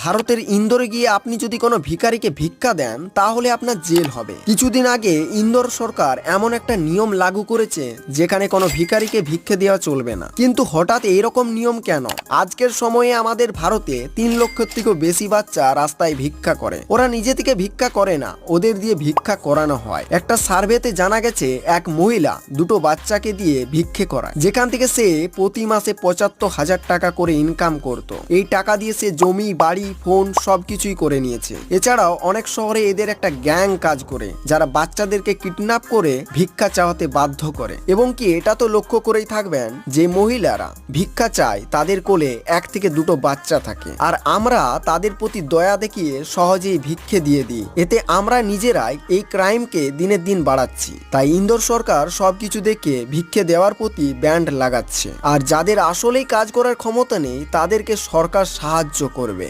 ভারতের ইন্দোরে গিয়ে আপনি যদি কোনো ভিখারিকে ভিক্ষা দেন তাহলে আপনার জেল হবে। কিছুদিন আগে ইন্দোর সরকার এমন একটা নিয়ম লাগু করেছে যেখানে কোনো ভিখারিকে ভিক্ষে দেওয়া চলবে না। কিন্তু হঠাৎ এইরকম নিয়ম কেন? আজকের সময়ে আমাদের ভারতে 3 লক্ষের থেকেও বেশি বাচ্চা রাস্তায় ভিক্ষা করে। ওরা নিজে থেকে ভিক্ষা করে না, ওদের দিয়ে ভিক্ষা করানো হয়। একটা সার্ভেতে জানা গেছে এক মহিলা 2টো বাচ্চাকে দিয়ে ভিক্ষে করায়, যেখান থেকে সে প্রতি মাসে 75,000 টাকা করে ইনকাম করত। এই টাকা দিয়ে সে জমি, বাড়ি, ফোন সবকিছুই করে নিয়েছে। এছাড়াও অনেক শহরে এদের একটা গ্যাং কাজ করে যারা বাচ্চাদেরকে কিডন্যাপ করে ভিক্ষা চাওয়াতে বাধ্য করে। এবং কি এটা তো লক্ষ্য করেই থাকবেন যে মহিলারা ভিক্ষা চায় তাদের কোলে 1 থেকে 2টো বাচ্চা থাকে, আর আমরা তাদের প্রতি দয়া দেখিয়ে সহজেই ভিক্ষে দিয়ে দিই। এতে আমরা নিজেরাই এই ক্রাইমকে দিনের দিন বাড়াচ্ছি। তাই ইন্দোর সরকার সবকিছু দেখে ভিক্ষে দেওয়ার প্রতি ব্যান্ড লাগাচ্ছে, আর যাদের আসলেই কাজ করার ক্ষমতা নেই তাদেরকে সরকার সাহায্য করবে।